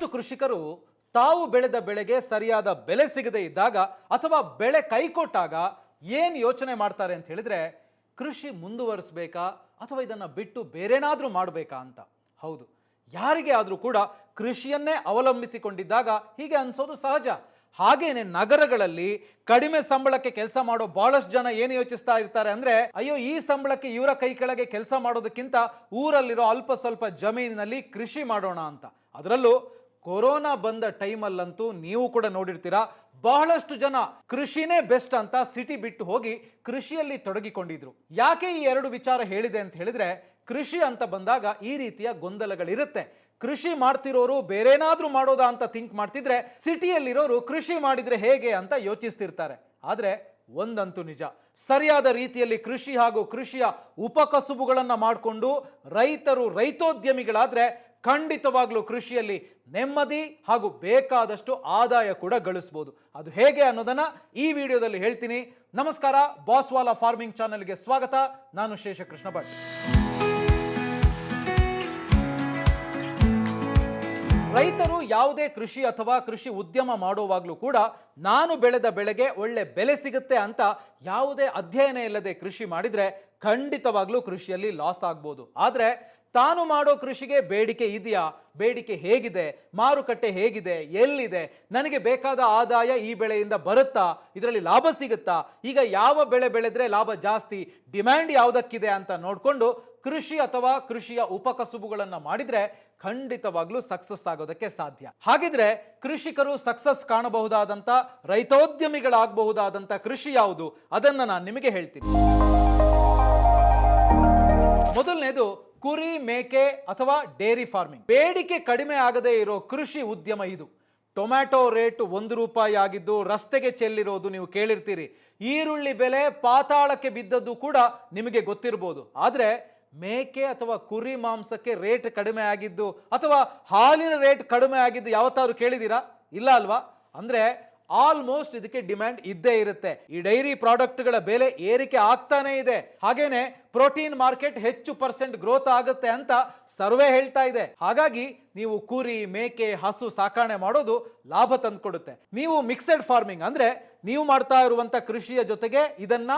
ಬಹಳಷ್ಟು ಕೃಷಿಕರು ತಾವು ಬೆಳೆದ ಬೆಳೆಗೆ ಸರಿಯಾದ ಬೆಲೆ ಸಿಗದೇ ಇದ್ದಾಗ ಅಥವಾ ಬೆಳೆ ಕೈಕೊಟ್ಟಾಗ ಏನು ಯೋಚನೆ ಮಾಡ್ತಾರೆ ಅಂತ ಹೇಳಿದ್ರೆ, ಕೃಷಿ ಮುಂದುವರಿಸಬೇಕಾ ಅಥವಾ ಇದನ್ನು ಬಿಟ್ಟು ಬೇರೆನಾದರೂ ಮಾಡಬೇಕಾ ಅಂತ. ಹೌದು, ಯಾರಿಗೆ ಆದರೂ ಕೂಡ ಕೃಷಿಯನ್ನೇ ಅವಲಂಬಿಸಿಕೊಂಡಿದ್ದಾಗ ಹೀಗೆ ಅನ್ಸೋದು ಸಹಜ. ಹಾಗೇನೆ ನಗರಗಳಲ್ಲಿ ಕಡಿಮೆ ಸಂಬಳಕ್ಕೆ ಕೆಲಸ ಮಾಡೋ ಬಹಳಷ್ಟು ಜನ ಏನು ಯೋಚಿಸ್ತಾ ಇರ್ತಾರೆ ಅಂದ್ರೆ, ಅಯ್ಯೋ ಈ ಸಂಬಳಕ್ಕೆ ಇವರ ಕೈ ಕೆಳಗೆ ಕೆಲಸ ಮಾಡೋದಕ್ಕಿಂತ ಊರಲ್ಲಿರೋ ಅಲ್ಪ ಸ್ವಲ್ಪ ಜಮೀನಿನಲ್ಲಿ ಕೃಷಿ ಮಾಡೋಣ ಅಂತ. ಅದರಲ್ಲೂ ಕೊರೋನಾ ಬಂದ ಟೈಮಲ್ಲಂತೂ ನೀವು ಕೂಡ ನೋಡಿರ್ತೀರಾ, ಬಹಳಷ್ಟು ಜನ ಕೃಷಿನೇ ಬೆಸ್ಟ್ ಅಂತ ಸಿಟಿ ಬಿಟ್ಟು ಹೋಗಿ ಕೃಷಿಯಲ್ಲಿ ತೊಡಗಿಕೊಂಡಿದ್ರು. ಯಾಕೆ ಈ ಎರಡು ವಿಚಾರ ಹೇಳಿದೆ ಅಂತ ಹೇಳಿದ್ರೆ, ಕೃಷಿ ಅಂತ ಬಂದಾಗ ಈ ರೀತಿಯ ಗೊಂದಲಗಳಿರುತ್ತೆ. ಕೃಷಿ ಮಾಡ್ತಿರೋರು ಬೇರೇನಾದ್ರೂ ಮಾಡೋದಾ ಅಂತ ಥಿಂಕ್ ಮಾಡ್ತಿದ್ರೆ, ಸಿಟಿಯಲ್ಲಿರೋರು ಕೃಷಿ ಮಾಡಿದ್ರೆ ಹೇಗೆ ಅಂತ ಯೋಚಿಸ್ತಿರ್ತಾರೆ. ಆದ್ರೆ ಒಂದಂತೂ ನಿಜ, ಸರಿಯಾದ ರೀತಿಯಲ್ಲಿ ಕೃಷಿ ಹಾಗೂ ಕೃಷಿಯ ಉಪಕಸುಬುಗಳನ್ನ ಮಾಡಿಕೊಂಡು ರೈತರು ರೈತೋದ್ಯಮಿಗಳಾದ್ರೆ ಖಂಡಿತವಾಗ್ಲೂ ಕೃಷಿಯಲ್ಲಿ ನೆಮ್ಮದಿ ಹಾಗೂ ಬೇಕಾದಷ್ಟು ಆದಾಯ ಕೂಡ ಗಳಿಸಬಹುದು. ಅದು ಹೇಗೆ ಅನ್ನೋದನ್ನ ಈ ವಿಡಿಯೋದಲ್ಲಿ ಹೇಳ್ತೀನಿ. ನಮಸ್ಕಾರ, ಬಾಸ್ವಾಲಾ ಫಾರ್ಮಿಂಗ್ ಚಾನೆಲ್ಗೆ ಸ್ವಾಗತ. ನಾನು ಶೇಷಕೃಷ್ಣ ಭಟ್. ರೈತರು ಯಾವುದೇ ಕೃಷಿ ಅಥವಾ ಕೃಷಿ ಉದ್ಯಮ ಮಾಡುವಾಗಲೂ ಕೂಡ ನಾನು ಬೆಳೆದ ಬೆಳೆಗೆ ಒಳ್ಳೆ ಬೆಲೆ ಸಿಗುತ್ತೆ ಅಂತ ಯಾವುದೇ ಅಧ್ಯಯನ ಇಲ್ಲದೆ ಕೃಷಿ ಮಾಡಿದ್ರೆ ಖಂಡಿತವಾಗ್ಲೂ ಕೃಷಿಯಲ್ಲಿ ಲಾಸ್ ಆಗ್ಬೋದು. ಆದ್ರೆ ತಾನು ಮಾಡೋ ಕೃಷಿಗೆ ಬೇಡಿಕೆ ಇದೆಯಾ, ಬೇಡಿಕೆ ಹೇಗಿದೆ, ಮಾರುಕಟ್ಟೆ ಹೇಗಿದೆ, ಎಲ್ಲಿದೆ, ನನಗೆ ಬೇಕಾದ ಆದಾಯ ಈ ಬೆಳೆಯಿಂದ ಬರುತ್ತಾ, ಇದರಲ್ಲಿ ಲಾಭ ಸಿಗುತ್ತಾ, ಈಗ ಯಾವ ಬೆಳೆ ಬೆಳೆದ್ರೆ ಲಾಭ ಜಾಸ್ತಿ, ಡಿಮ್ಯಾಂಡ್ ಯಾವುದಕ್ಕಿದೆ ಅಂತ ನೋಡಿಕೊಂಡು ಕೃಷಿ ಅಥವಾ ಕೃಷಿಯ ಉಪಕಸುಬುಗಳನ್ನ ಮಾಡಿದ್ರೆ ಖಂಡಿತವಾಗ್ಲೂ ಸಕ್ಸಸ್ ಆಗೋದಕ್ಕೆ ಸಾಧ್ಯ. ಹಾಗಿದ್ರೆ ಕೃಷಿಕರು ಸಕ್ಸಸ್ ಕಾಣಬಹುದಾದಂತ, ರೈತೋದ್ಯಮಿಗಳಾಗಬಹುದಾದಂತ ಕೃಷಿ ಯಾವುದು, ಅದನ್ನ ನಾನು ನಿಮಗೆ ಹೇಳ್ತೀನಿ. ಮೊದಲನೇದು ಕುರಿ ಮೇಕೆ ಅಥವಾ ಡೇರಿ ಫಾರ್ಮಿಂಗ್. ಬೇಡಿಕೆ ಕಡಿಮೆ ಆಗದೇ ಇರೋ ಕೃಷಿ ಉದ್ಯಮ ಇದು. ಟೊಮ್ಯಾಟೊ ರೇಟ್ ₹1 ಆಗಿದ್ದು ರಸ್ತೆಗೆ ಚೆಲ್ಲಿರೋದು ನೀವು ಕೇಳಿರ್ತೀರಿ. ಈರುಳ್ಳಿ ಬೆಲೆ ಪಾತಾಳಕ್ಕೆ ಬಿದ್ದದ್ದು ಕೂಡ ನಿಮಗೆ ಗೊತ್ತಿರಬಹುದು. ಆದ್ರೆ ಮೇಕೆ ಅಥವಾ ಕುರಿ ಮಾಂಸಕ್ಕೆ ರೇಟ್ ಕಡಿಮೆ ಆಗಿದ್ದು ಅಥವಾ ಹಾಲಿನ ರೇಟ್ ಕಡಿಮೆ ಆಗಿದ್ದು ಯಾವತ್ತಾದ್ರೂ ಕೇಳಿದೀರಾ? ಇಲ್ಲ ಅಲ್ವಾ? ಅಂದ್ರೆ ಆಲ್ಮೋಸ್ಟ್ ಇದಕ್ಕೆ ಡಿಮ್ಯಾಂಡ್ ಇದ್ದೇ ಇರುತ್ತೆ. ಈ ಡೈರಿ ಪ್ರಾಡಕ್ಟ್ಗಳ ಬೆಲೆ ಏರಿಕೆ ಆಗ್ತಾನೆ ಇದೆ. ಹಾಗೇನೆ ಪ್ರೋಟೀನ್ ಮಾರ್ಕೆಟ್ ಹೆಚ್ಚು % ಗ್ರೋತ್ ಆಗುತ್ತೆ ಅಂತ ಸರ್ವೆ ಹೇಳ್ತಾ ಇದೆ. ಹಾಗಾಗಿ ನೀವು ಕುರಿ ಮೇಕೆ ಹಸು ಸಾಕಣೆ ಮಾಡೋದು ಲಾಭ ತಂದುಕೊಡುತ್ತೆ. ನೀವು ಮಿಕ್ಸೆಡ್ ಫಾರ್ಮಿಂಗ್ ಅಂದ್ರೆ ನೀವು ಮಾಡ್ತಾ ಇರುವಂತ ಕೃಷಿಯ ಜೊತೆಗೆ ಇದನ್ನ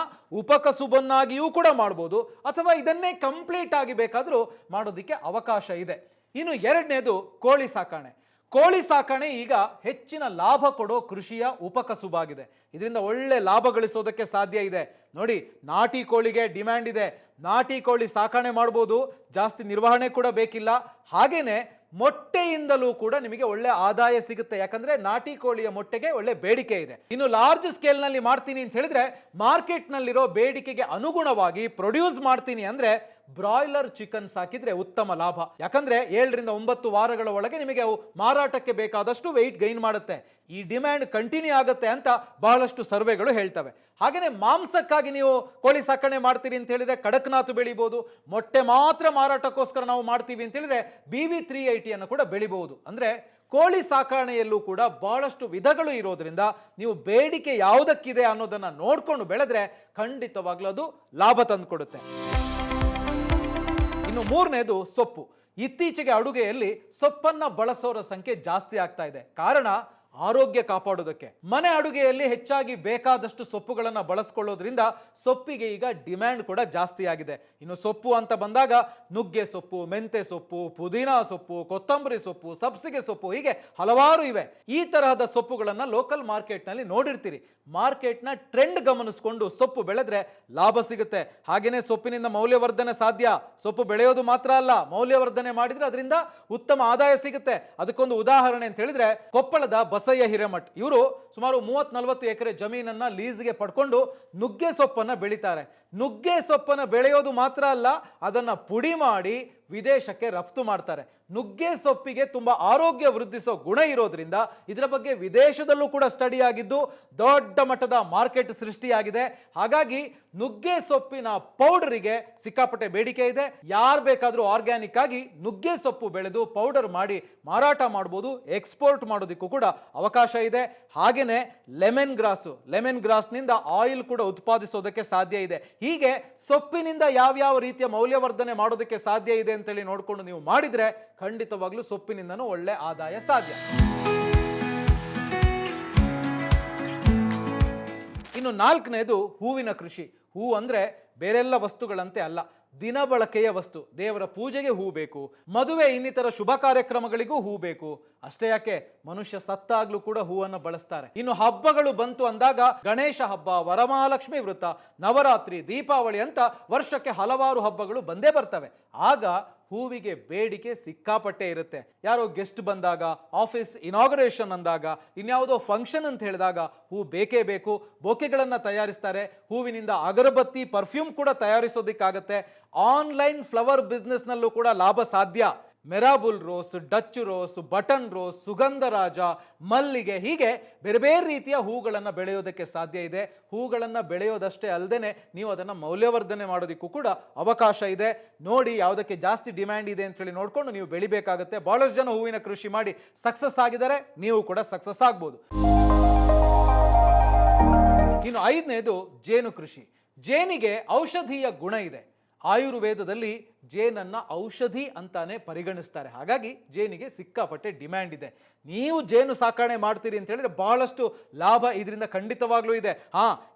ಉಪಕಸುಬನ್ನಾಗಿಯೂ ಕೂಡ ಮಾಡಬಹುದು, ಅಥವಾ ಇದನ್ನೇ ಕಂಪ್ಲೀಟ್ ಆಗಿ ಬೇಕಾದ್ರೂ ಮಾಡೋದಿಕ್ಕೆ ಅವಕಾಶ ಇದೆ. ಇನ್ನು ಎರಡನೇದು ಕೋಳಿ ಸಾಕಣೆ. ಕೋಳಿ ಸಾಕಣೆ ಈಗ ಹೆಚ್ಚಿನ ಲಾಭ ಕೊಡೋ ಕೃಷಿಯ ಉಪಕಸುಬಾಗಿದೆ. ಇದರಿಂದ ಒಳ್ಳೆ ಲಾಭ ಗಳಿಸೋದಕ್ಕೆ ಸಾಧ್ಯ ಇದೆ. ನೋಡಿ, ನಾಟಿ ಕೋಳಿಗೆ ಡಿಮ್ಯಾಂಡ್ ಇದೆ. ನಾಟಿ ಕೋಳಿ ಸಾಕಣೆ ಮಾಡ್ಬೋದು, ಜಾಸ್ತಿ ನಿರ್ವಹಣೆ ಕೂಡ ಬೇಕಿಲ್ಲ. ಹಾಗೇನೆ ಮೊಟ್ಟೆಯಿಂದಲೂ ಕೂಡ ನಿಮಗೆ ಒಳ್ಳೆ ಆದಾಯ ಸಿಗುತ್ತೆ, ಯಾಕಂದ್ರೆ ನಾಟಿ ಕೋಳಿಯ ಮೊಟ್ಟೆಗೆ ಒಳ್ಳೆ ಬೇಡಿಕೆ ಇದೆ. ಇನ್ನು ಲಾರ್ಜ್ ಸ್ಕೇಲ್ ನಲ್ಲಿ ಮಾಡ್ತೀನಿ ಅಂತ ಹೇಳಿದ್ರೆ, ಮಾರ್ಕೆಟ್ ನಲ್ಲಿರೋ ಬೇಡಿಕೆಗೆ ಅನುಗುಣವಾಗಿ ಪ್ರೊಡ್ಯೂಸ್ ಮಾಡ್ತೀನಿ ಅಂದ್ರೆ ಬ್ರಾಯ್ಲರ್ ಚಿಕನ್ ಸಾಕಿದ್ರೆ ಉತ್ತಮ ಲಾಭ. ಯಾಕಂದ್ರೆ 7 ರಿಂದ 9 ವಾರಗಳ ಒಳಗೆ ನಿಮಗೆ ಅವು ಮಾರಾಟಕ್ಕೆ ಬೇಕಾದಷ್ಟು ವೆಯ್ಟ್ ಗೈನ್ ಮಾಡುತ್ತೆ. ಈ ಡಿಮ್ಯಾಂಡ್ ಕಂಟಿನ್ಯೂ ಆಗುತ್ತೆ ಅಂತ ಬಹಳಷ್ಟು ಸರ್ವೆಗಳು ಹೇಳ್ತವೆ. ಹಾಗೇನೆ ಮಾಂಸಕ್ಕಾಗಿ ನೀವು ಕೋಳಿ ಸಾಕಣೆ ಮಾಡ್ತೀರಿ ಅಂತ ಹೇಳಿದ್ರೆ ಕಡಕ್ನಾಥ್ ಬೆಳಿಬಹುದು. ಮೊಟ್ಟೆ ಮಾತ್ರ ಮಾರಾಟಕ್ಕೋಸ್ಕರ ನಾವು ಮಾಡ್ತೀವಿ ಅಂತ ಹೇಳಿದ್ರೆ BB380 ಅನ್ನು ಕೂಡ ಬೆಳಿಬಹುದು. ಅಂದ್ರೆ ಕೋಳಿ ಸಾಕಣೆಯಲ್ಲೂ ಕೂಡ ಬಹಳಷ್ಟು ವಿಧಗಳು ಇರೋದ್ರಿಂದ ನೀವು ಬೇಡಿಕೆ ಯಾವುದಕ್ಕಿದೆ ಅನ್ನೋದನ್ನ ನೋಡ್ಕೊಂಡು ಬೆಳೆದ್ರೆ ಖಂಡಿತವಾಗ್ಲೂ ಅದು ಲಾಭ ತಂದುಕೊಡುತ್ತೆ. ಇನ್ನು ಮೂರನೇದು ಸೊಪ್ಪು. ಇತ್ತೀಚೆಗೆ ಅಡುಗೆಯಲ್ಲಿ ಸೊಪ್ಪನ್ನ ಬಳಸೋರ ಸಂಖ್ಯೆ ಜಾಸ್ತಿ ಆಗ್ತಾ ಇದೆ. ಕಾರಣ ಆರೋಗ್ಯ ಕಾಪಾಡೋದಕ್ಕೆ. ಮನೆ ಅಡುಗೆಯಲ್ಲಿ ಹೆಚ್ಚಾಗಿ ಬೇಕಾದಷ್ಟು ಸೊಪ್ಪುಗಳನ್ನ ಬಳಸ್ಕೊಳ್ಳೋದ್ರಿಂದ ಸೊಪ್ಪಿಗೆ ಈಗ ಡಿಮ್ಯಾಂಡ್ ಕೂಡ ಜಾಸ್ತಿ ಆಗಿದೆ. ಇನ್ನು ಸೊಪ್ಪು ಅಂತ ಬಂದಾಗ ನುಗ್ಗೆ ಸೊಪ್ಪು, ಮೆಂತೆ ಸೊಪ್ಪು, ಪುದೀನಾ ಸೊಪ್ಪು, ಕೊತ್ತಂಬರಿ ಸೊಪ್ಪು, ಸಬ್ಸಿಗೆ ಸೊಪ್ಪು, ಹೀಗೆ ಹಲವಾರು ಇವೆ. ಈ ತರಹದ ಸೊಪ್ಪುಗಳನ್ನ ಲೋಕಲ್ ಮಾರ್ಕೆಟ್ ನಲ್ಲಿ ನೋಡಿರ್ತೀರಿ. ಮಾರ್ಕೆಟ್ ನ ಟ್ರೆಂಡ್ ಗಮನಿಸಿಕೊಂಡು ಸೊಪ್ಪು ಬೆಳೆದ್ರೆ ಲಾಭ ಸಿಗುತ್ತೆ. ಹಾಗೇನೆ ಸೊಪ್ಪಿನಿಂದ ಮೌಲ್ಯವರ್ಧನೆ ಸಾಧ್ಯ. ಸೊಪ್ಪು ಬೆಳೆಯೋದು ಮಾತ್ರ ಅಲ್ಲ, ಮೌಲ್ಯವರ್ಧನೆ ಮಾಡಿದ್ರೆ ಅದರಿಂದ ಉತ್ತಮ ಆದಾಯ ಸಿಗುತ್ತೆ. ಅದಕ್ಕೊಂದು ಉದಾಹರಣೆ ಅಂತ ಹೇಳಿದ್ರೆ, ಕೊಪ್ಪಳದ ಬಸಯ್ಯ ಹಿರೇಮಠ್ ಇವರು ಸುಮಾರು 30-40 ಎಕರೆ ಜಮೀನನ್ನ ಲೀಸ್ಗೆ ಪಡ್ಕೊಂಡು ನುಗ್ಗೆ ಸೊಪ್ಪನ್ನ ಬೆಳಿತಾರೆ. ನುಗ್ಗೆ ಸೊಪ್ಪನ್ನ ಬೆಳೆಯೋದು ಮಾತ್ರ ಅಲ್ಲ, ಅದನ್ನ ಪುಡಿ ಮಾಡಿ ವಿದೇಶಕ್ಕೆ ರಫ್ತು ಮಾಡ್ತಾರೆ. ನುಗ್ಗೆ ಸೊಪ್ಪಿಗೆ ತುಂಬಾ ಆರೋಗ್ಯ ವೃದ್ಧಿಸೋ ಗುಣ ಇರೋದ್ರಿಂದ ಇದರ ಬಗ್ಗೆ ವಿದೇಶದಲ್ಲೂ ಕೂಡ ಸ್ಟಡಿ ಆಗಿದ್ದು ದೊಡ್ಡ ಮಟ್ಟದ ಮಾರ್ಕೆಟ್ ಸೃಷ್ಟಿಯಾಗಿದೆ. ಹಾಗಾಗಿ ನುಗ್ಗೆ ಸೊಪ್ಪಿನ ಪೌಡರಿಗೆ ಸಿಕ್ಕಾಪಟ್ಟೆ ಬೇಡಿಕೆ ಇದೆ. ಯಾರು ಬೇಕಾದ್ರೂ ಆರ್ಗ್ಯಾನಿಕ್ ಆಗಿ ನುಗ್ಗೆ ಸೊಪ್ಪು ಬೆಳೆದು ಪೌಡರ್ ಮಾಡಿ ಮಾರಾಟ ಮಾಡಬಹುದು, ಎಕ್ಸ್ಪೋರ್ಟ್ ಮಾಡೋದಕ್ಕೂ ಕೂಡ ಅವಕಾಶ ಇದೆ. ಹಾಗೇನೆ ಲೆಮನ್ ಗ್ರಾಸ್ನಿಂದ ಆಯಿಲ್ ಕೂಡ ಉತ್ಪಾದಿಸೋದಕ್ಕೆ ಸಾಧ್ಯ ಇದೆ. ಹೀಗೆ ಸೊಪ್ಪಿನಿಂದ ಯಾವ್ಯಾವ ರೀತಿಯ ಮೌಲ್ಯವರ್ಧನೆ ಮಾಡೋದಕ್ಕೆ ಸಾಧ್ಯ ಇದೆ ಅಂತೇಳಿ ನೋಡ್ಕೊಂಡು ನೀವು ಮಾಡಿದ್ರೆ ಖಂಡಿತವಾಗ್ಲೂ ಸೊಪ್ಪಿನಿಂದನೂ ಒಳ್ಳೆ ಆದಾಯ ಸಾಧ್ಯ. ಇನ್ನು 4ನೇದು ಹೂವಿನ ಕೃಷಿ. ಹೂ ಅಂದ್ರೆ ಬೇರೆಲ್ಲ ವಸ್ತುಗಳಂತೆ ಅಲ್ಲ, ದಿನಬಳಕೆಯ ವಸ್ತು. ದೇವರ ಪೂಜೆಗೆ ಹೂ ಬೇಕು, ಮದುವೆ ಇನ್ನಿತರ ಶುಭ ಕಾರ್ಯಕ್ರಮಗಳಿಗೂ ಹೂ ಬೇಕು. ಅಷ್ಟೇ ಯಾಕೆ, ಮನುಷ್ಯ ಸತ್ತಾಗ್ಲೂ ಕೂಡ ಹೂವನ್ನು ಬಳಸ್ತಾರೆ. ಇನ್ನು ಹಬ್ಬಗಳು ಬಂತು ಅಂದಾಗ ಗಣೇಶ ಹಬ್ಬ, ವರಮಹಾಲಕ್ಷ್ಮಿ ವೃತ, ನವರಾತ್ರಿ, ದೀಪಾವಳಿ ಅಂತ ವರ್ಷಕ್ಕೆ ಹಲವಾರು ಹಬ್ಬಗಳು ಬಂದೇ ಬರ್ತವೆ. ಆಗ ಹೂವಿಗೆ ಬೇಡಿಕೆ ಸಿಕ್ಕಾಪಟ್ಟೆ ಇರುತ್ತೆ. ಯಾರೋ ಗೆಸ್ಟ್ ಬಂದಾಗ, ಆಫೀಸ್ ಇನಾಗ್ರೇಷನ್ ಅಂದಾಗ, ಇನ್ಯಾವುದೋ ಫಂಕ್ಷನ್ ಅಂತ ಹೇಳಿದಾಗ ಹೂ ಬೇಕೇ ಬೇಕು. ಬೊಕೆಗಳನ್ನು ತಯಾರಿಸ್ತಾರೆ. ಹೂವಿನಿಂದ ಅಗರಬತ್ತಿ, ಪರ್ಫ್ಯೂಮ್ ಕೂಡ ತಯಾರಿಸೋದಕ್ಕಾಗತ್ತೆ. ಆನ್ಲೈನ್ ಫ್ಲವರ್ ಬಿಸ್ನೆಸ್ನಲ್ಲೂ ಕೂಡ ಲಾಭ ಸಾಧ್ಯ. ಮೆರಾಬುಲ್ rose, Dutch rose, button rose, ಸುಗಂಧರಾಜ, ಮಲ್ಲಿಗೆ, ಹೀಗೆ ಬೇರೆ ಬೇರೆ ರೀತಿಯ ಹೂಗಳನ್ನು ಬೆಳೆಯೋದಕ್ಕೆ ಸಾಧ್ಯ ಇದೆ. ಹೂಗಳನ್ನು ಬೆಳೆಯೋದಷ್ಟೇ ಅಲ್ಲದೆ ನೀವು ಅದನ್ನು ಮೌಲ್ಯವರ್ಧನೆ ಮಾಡೋದಕ್ಕೂ ಕೂಡ ಅವಕಾಶ ಇದೆ. ನೋಡಿ ಯಾವುದಕ್ಕೆ ಜಾಸ್ತಿ ಡಿಮ್ಯಾಂಡ್ ಇದೆ ಅಂತೇಳಿ ನೋಡ್ಕೊಂಡು ನೀವು ಬೆಳಿಬೇಕಾಗತ್ತೆ. ಬಹಳಷ್ಟು ಜನ ಹೂವಿನ ಕೃಷಿ ಮಾಡಿ ಸಕ್ಸಸ್ ಆಗಿದ್ದಾರೆ, ನೀವು ಕೂಡ ಸಕ್ಸಸ್ ಆಗ್ಬೋದು. ಇನ್ನು 5ನೇದು ಜೇನು ಕೃಷಿ. ಜೇನಿಗೆ ಔಷಧೀಯ ಗುಣ ಇದೆ. ಆಯುರ್ವೇದದಲ್ಲಿ ಜೇನನ್ನ ಔಷಧಿ ಅಂತಾನೆ ಪರಿಗಣಿಸ್ತಾರೆ. ಹಾಗಾಗಿ ಜೇನಿಗೆ ಸಿಕ್ಕಾಪಟ್ಟೆ ಡಿಮ್ಯಾಂಡ್ ಇದೆ. ನೀವು ಜೇನು ಸಾಕಣೆ ಮಾಡ್ತೀರಿ ಅಂತ ಹೇಳಿದ್ರೆ ಬಹಳಷ್ಟು ಲಾಭ ಇದರಿಂದ ಖಂಡಿತವಾಗ್ಲೂ ಇದೆ.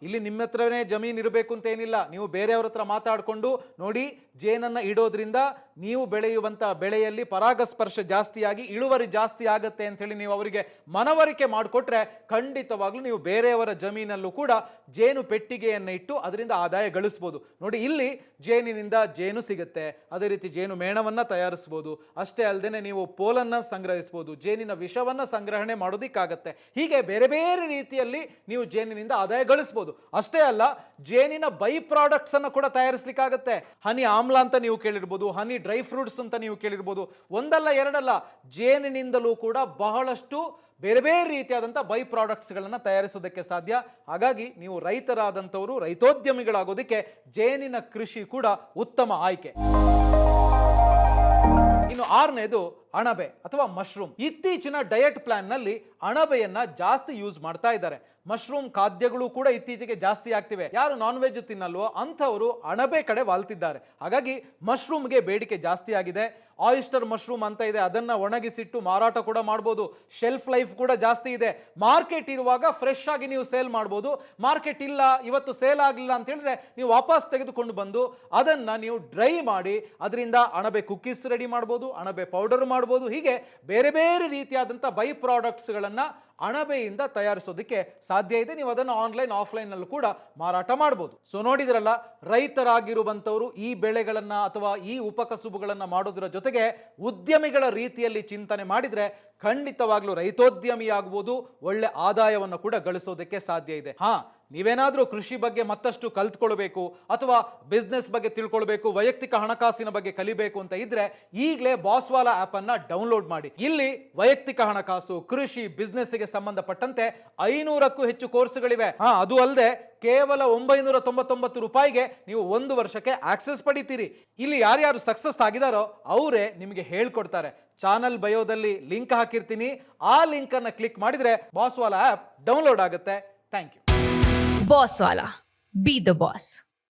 ಇಲ್ಲಿ ನಿಮ್ಮ ಹತ್ರನೇ ಜಮೀನು ಇರಬೇಕು ಅಂತ ಏನಿಲ್ಲ. ನೀವು ಬೇರೆಯವ್ರ ಹತ್ರ ಮಾತಾಡಿಕೊಂಡು ನೋಡಿ, ಜೇನನ್ನ ಇಡೋದ್ರಿಂದ ನೀವು ಬೆಳೆಯುವಂತ ಬೆಳೆಯಲ್ಲಿ ಪರಾಗಸ್ಪರ್ಶ ಜಾಸ್ತಿಯಾಗಿ ಇಳುವರಿ ಜಾಸ್ತಿ ಆಗತ್ತೆ ಅಂತ ಹೇಳಿ ನೀವು ಅವರಿಗೆ ಮನವರಿಕೆ ಮಾಡಿಕೊಟ್ರೆ ಖಂಡಿತವಾಗ್ಲೂ ನೀವು ಬೇರೆಯವರ ಜಮೀನಲ್ಲೂ ಕೂಡ ಜೇನು ಪೆಟ್ಟಿಗೆಯನ್ನು ಇಟ್ಟು ಅದರಿಂದ ಆದಾಯ ಗಳಿಸ್ಬೋದು. ನೋಡಿ, ಇಲ್ಲಿ ಜೇನಿನಿಂದ ಜೇನು ಸಿಗುತ್ತೆ, ಅದೇ ರೀತಿ ಜೇನು ಮೇಣವನ್ನ ತಯಾರಿಸಬಹುದು. ಅಷ್ಟೇ ಅಲ್ಲದೆ ನೀವು ಪೋಲನ್ನ ಸಂಗ್ರಹಿಸಬಹುದು, ಜೇನಿನ ವಿಷವನ್ನ ಸಂಗ್ರಹಣೆ ಮಾಡೋದಿಕ್ಕಾಗತ್ತೆ. ಹೀಗೆ ಬೇರೆ ಬೇರೆ ರೀತಿಯಲ್ಲಿ ನೀವು ಜೇನಿನಿಂದ ಆದಾಯ ಗಳಿಸಬಹುದು. ಅಷ್ಟೇ ಅಲ್ಲ, ಜೇನಿನ ಬೈ ಪ್ರಾಡಕ್ಟ್ಸ್ ಅನ್ನು ಕೂಡ ತಯಾರಿಸಲಿಕ್ಕಾಗತ್ತೆ. ಹನಿ ಆಮ್ಲ ಅಂತ ನೀವು ಕೇಳಿರ್ಬೋದು, ಹನಿ ಡ್ರೈ ಫ್ರೂಟ್ಸ್ ಅಂತ ನೀವು ಕೇಳಿರ್ಬೋದು. ಒಂದಲ್ಲ ಎರಡಲ್ಲ, ಜೇನಿನಿಂದಲೂ ಕೂಡ ಬಹಳಷ್ಟು ಬೇರೆ ಬೇರೆ ರೀತಿಯಾದಂಥ ಬೈ ಪ್ರಾಡಕ್ಟ್ಸ್ಗಳನ್ನು ತಯಾರಿಸೋದಕ್ಕೆ ಸಾಧ್ಯ. ಹಾಗಾಗಿ ನೀವು ರೈತರಾದಂಥವರು ರೈತೋದ್ಯಮಿಗಳಾಗೋದಕ್ಕೆ ಜೇನಿನ ಕೃಷಿ ಕೂಡ ಉತ್ತಮ ಆಯ್ಕೆ. ಇನ್ನು 6ನೇದು ಅಣಬೆ ಅಥವಾ ಮಶ್ರೂಮ್. ಇತ್ತೀಚಿನ ಡಯಟ್ ಪ್ಲಾನ್ ನಲ್ಲಿ ಅಣಬೆಯನ್ನ ಜಾಸ್ತಿ ಯೂಸ್ ಮಾಡ್ತಾ ಇದ್ದಾರೆ. ಮಶ್ರೂಮ್ ಖಾದ್ಯಗಳು ಕೂಡ ಇತ್ತೀಚೆಗೆ ಜಾಸ್ತಿ ಆಗ್ತಿವೆ. ಯಾರು ನಾನ್ ವೆಜ್ ತಿನ್ನಲ್ವೋ ಅಂಥವರು ಅಣಬೆ ಕಡೆ ವಾಲ್ತಿದ್ದಾರೆ. ಹಾಗಾಗಿ ಮಶ್ರೂಮ್ಗೆ ಬೇಡಿಕೆ ಜಾಸ್ತಿ ಆಗಿದೆ. ಆಯಿಸ್ಟರ್ ಮಶ್ರೂಮ್ ಅಂತ ಇದೆ, ಅದನ್ನ ಒಣಗಿಸಿಟ್ಟು ಮಾರಾಟ ಕೂಡ ಮಾಡ್ಬೋದು. ಶೆಲ್ಫ್ ಲೈಫ್ ಕೂಡ ಜಾಸ್ತಿ ಇದೆ. ಮಾರ್ಕೆಟ್ ಇರುವಾಗ ಫ್ರೆಶ್ ಆಗಿ ನೀವು ಸೇಲ್ ಮಾಡ್ಬೋದು. ಮಾರ್ಕೆಟ್ ಇಲ್ಲ, ಇವತ್ತು ಸೇಲ್ ಆಗಲಿಲ್ಲ ಅಂತ ಹೇಳಿದ್ರೆ ನೀವು ವಾಪಸ್ ತೆಗೆದುಕೊಂಡು ಬಂದು ಅದನ್ನ ನೀವು ಡ್ರೈ ಮಾಡಿ ಅದರಿಂದ ಅಣಬೆ ಕುಕ್ಕೀಸ್ ರೆಡಿ ಮಾಡ್ಬೋದು, ಅಣಬೆ ಪೌಡರ್ ಮಾಡ್ಬೋದು. ಹೀಗೆ ಬೇರೆ ಬೇರೆ ರೀತಿಯಾದಂಥ ಬೈ ಪ್ರಾಡಕ್ಟ್ಸ್ಗಳನ್ನ ಅಣಬೆಯಿಂದ ತಯಾರಿಸೋದಕ್ಕೆ ಸಾಧ್ಯ ಇದೆ. ನೀವು ಅದನ್ನು ಆನ್ಲೈನ್ ಆಫ್ಲೈನ್ ನಲ್ಲೂ ಕೂಡ ಮಾರಾಟ ಮಾಡಬಹುದು. ಸೊ ನೋಡಿದ್ರಲ್ಲ, ರೈತರಾಗಿರುವಂತವರು ಈ ಬೆಳೆಗಳನ್ನ ಅಥವಾ ಈ ಉಪಕಸುಬುಗಳನ್ನ ಮಾಡೋದ್ರ ಜೊತೆಗೆ ಉದ್ಯಮಿಗಳ ರೀತಿಯಲ್ಲಿ ಚಿಂತನೆ ಮಾಡಿದ್ರೆ ಖಂಡಿತವಾಗ್ಲೂ ರೈತೋದ್ಯಮಿ ಆಗ್ಬೋದು, ಒಳ್ಳೆ ಆದಾಯವನ್ನು ಕೂಡ ಗಳಿಸೋದಕ್ಕೆ ಸಾಧ್ಯ ಇದೆ. ನೀವೇನಾದ್ರೂ ಕೃಷಿ ಬಗ್ಗೆ ಮತ್ತಷ್ಟು ಕಲ್ತ್ಕೊಳ್ಬೇಕು ಅಥವಾ ಬಿಸ್ನೆಸ್ ಬಗ್ಗೆ ತಿಳ್ಕೊಳ್ಬೇಕು, ವೈಯಕ್ತಿಕ ಹಣಕಾಸಿನ ಬಗ್ಗೆ ಕಲಿಬೇಕು ಅಂತ ಇದ್ರೆ ಈಗಲೇ ಬಾಸ್ವಾಲಾ ಆಪ್ ಅನ್ನ ಡೌನ್ಲೋಡ್ ಮಾಡಿ. ಇಲ್ಲಿ ವೈಯಕ್ತಿಕ ಹಣಕಾಸು, ಕೃಷಿ, ಬಿಸ್ನೆಸ್ ಗೆ ಸಂಬಂಧಪಟ್ಟಂತೆ 500ಕ್ಕೂ ಹೆಚ್ಚು ಕೋರ್ಸ್ಗಳಿವೆ. ಅದು ಅಲ್ಲದೆ ಕೇವಲ 999 ರೂಪಾಯಿಗೆ ನೀವು 1 ವರ್ಷಕ್ಕೆ ಆಕ್ಸೆಸ್ ಪಡಿತೀರಿ. ಇಲ್ಲಿ ಯಾರ್ಯಾರು ಸಕ್ಸಸ್ ಆಗಿದಾರೋ ಅವರೇ ನಿಮಗೆ ಹೇಳ್ಕೊಡ್ತಾರೆ. ಚಾನಲ್ ಬಯೋದಲ್ಲಿ ಲಿಂಕ್ ಹಾಕಿರ್ತೀನಿ, ಆ ಲಿಂಕ್ ಅನ್ನ ಕ್ಲಿಕ್ ಮಾಡಿದ್ರೆ ಬಾಸ್ವಾಲಾ ಆಪ್ ಡೌನ್ಲೋಡ್ ಆಗುತ್ತೆ. Thank you. Bosswala. Be the boss.